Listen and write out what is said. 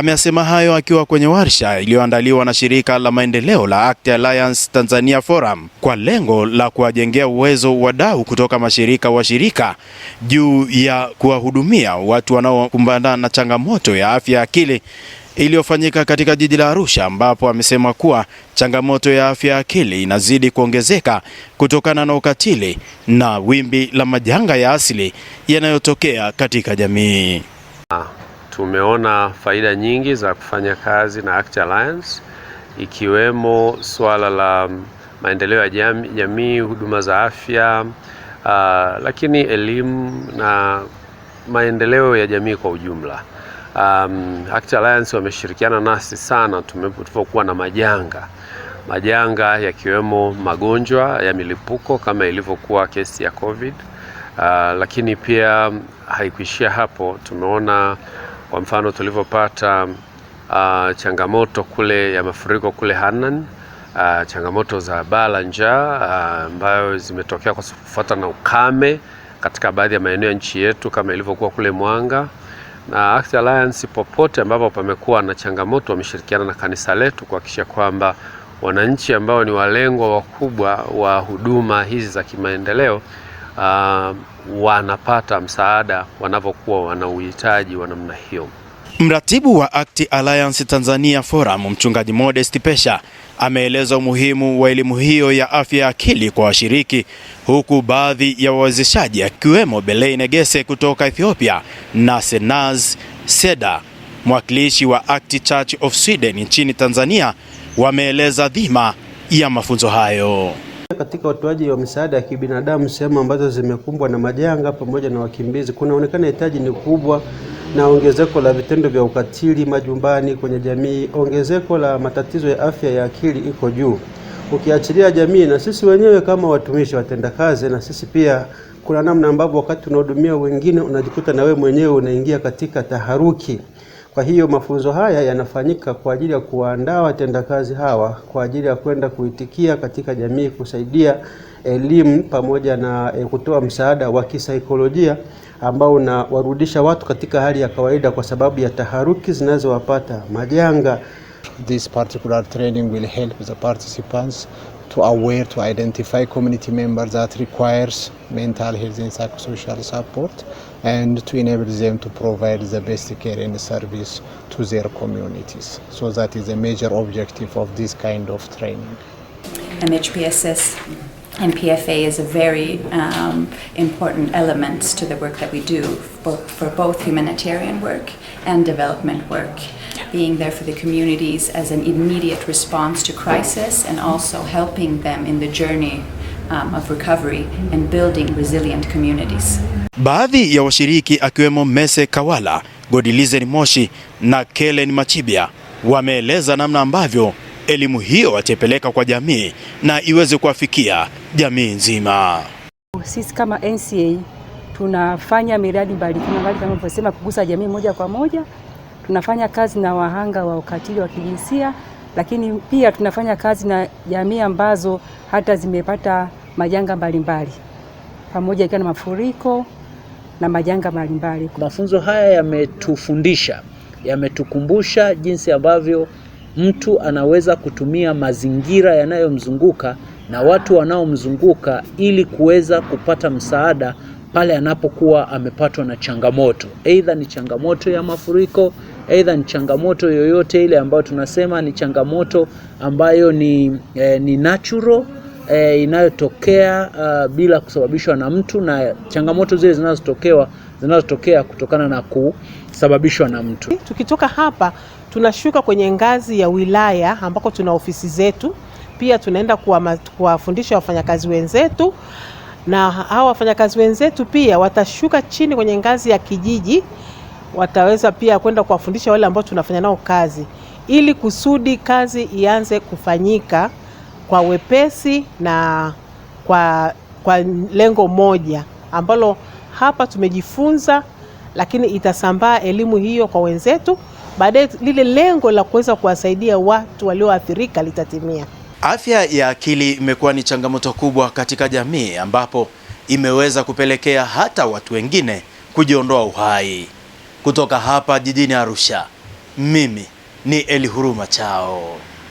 Amesema hayo akiwa kwenye warsha iliyoandaliwa na shirika la maendeleo la Act Alliance Tanzania Forum kwa lengo la kuwajengea uwezo wadau kutoka mashirika washirika juu ya kuwahudumia watu wanaokumbana na changamoto ya afya ya akili iliyofanyika katika jiji la Arusha, ambapo amesema kuwa changamoto ya afya ya akili inazidi kuongezeka kutokana na ukatili na wimbi la majanga ya asili yanayotokea katika jamii. Tumeona faida nyingi za kufanya kazi na Act Alliance, ikiwemo swala la maendeleo ya jamii, huduma za afya, lakini elimu na maendeleo ya jamii kwa ujumla. Act Alliance wameshirikiana nasi sana tulipokuwa na majanga yakiwemo magonjwa ya milipuko kama ilivyokuwa kesi ya COVID, lakini pia haikuishia hapo. Tumeona kwa mfano tulivyopata changamoto kule ya mafuriko kule Hanang, changamoto za baa la njaa ambayo zimetokea kwa kufuatana na ukame katika baadhi ya maeneo ya nchi yetu kama ilivyokuwa kule Mwanga. Na Act Alliance popote ambapo pamekuwa na changamoto wameshirikiana na kanisa letu kuhakikisha kwamba wananchi ambao ni walengwa wakubwa wa huduma hizi za kimaendeleo wanapata msaada wanapokuwa wana uhitaji wa namna hiyo. Mratibu wa Act Alliance Tanzania Forum, Mchungaji Modest Pesha, ameeleza umuhimu wa elimu hiyo ya afya ya akili kwa washiriki, huku baadhi ya wawezeshaji akiwemo Belay Negese kutoka Ethiopia na Senaz Seda, mwakilishi wa Act Church of Sweden nchini Tanzania, wameeleza dhima ya mafunzo hayo. Katika utoaji wa misaada ya kibinadamu sehemu ambazo zimekumbwa na majanga pamoja na wakimbizi, kunaonekana hitaji ni kubwa na ongezeko la vitendo vya ukatili majumbani kwenye jamii, ongezeko la matatizo ya afya ya akili iko juu. Ukiachilia jamii na sisi wenyewe kama watumishi watendakazi, na sisi pia kuna namna ambavyo wakati unahudumia wengine unajikuta na wewe mwenyewe unaingia katika taharuki. Kwa hiyo mafunzo haya yanafanyika kwa ajili ya kuandaa watendakazi hawa kwa ajili ya kwenda kuitikia katika jamii, kusaidia elimu pamoja na kutoa msaada wa kisaikolojia ambao unawarudisha watu katika hali ya kawaida kwa sababu ya taharuki zinazowapata majanga. This particular training will help the participants to identify community members that requires mental health and psychosocial support, and to enable them to provide the best care and service to their communities. So that is a major objective of this kind of training. MHPSS and PFA is a very important element to the work that we do for both humanitarian work and development work, being there for the communities as an immediate response to crisis and also helping them in the journey of recovery and building resilient communities. Baadhi ya washiriki akiwemo Mese Kawala, Godilize Moshi na Kellen Machibia wameeleza namna ambavyo elimu hiyo watapeleka kwa jamii na iweze kuwafikia jamii nzima. Sisi kama NCA tunafanya miradi mbalimbali kama nilivyosema, kugusa jamii moja kwa moja. Tunafanya kazi na wahanga wa ukatili wa kijinsia, lakini pia tunafanya kazi na jamii ambazo hata zimepata majanga mbalimbali, pamoja ikiwa na mafuriko na majanga mbalimbali. Mafunzo haya yametufundisha, yametukumbusha jinsi ambavyo mtu anaweza kutumia mazingira yanayomzunguka na watu wanaomzunguka ili kuweza kupata msaada pale anapokuwa amepatwa na changamoto. Aidha ni changamoto ya mafuriko, aidha ni changamoto yoyote ile ambayo tunasema ni changamoto ambayo ni natural, inayotokea bila kusababishwa na mtu, na changamoto zile zinazotokea kutokana na kusababishwa na mtu. Tukitoka hapa tunashuka kwenye ngazi ya wilaya ambako tuna ofisi zetu. Pia tunaenda kuwafundisha wafanyakazi wenzetu, na hao wafanyakazi wenzetu pia watashuka chini kwenye ngazi ya kijiji, wataweza pia kwenda kuwafundisha wale ambao tunafanya nao kazi, ili kusudi kazi ianze kufanyika kwa wepesi na kwa lengo moja ambalo hapa tumejifunza, lakini itasambaa elimu hiyo kwa wenzetu. Baadaye lile lengo la kuweza kuwasaidia watu walioathirika litatimia. Afya ya akili imekuwa ni changamoto kubwa katika jamii, ambapo imeweza kupelekea hata watu wengine kujiondoa uhai. Kutoka hapa jijini Arusha, Mimi ni Elihuruma Chao.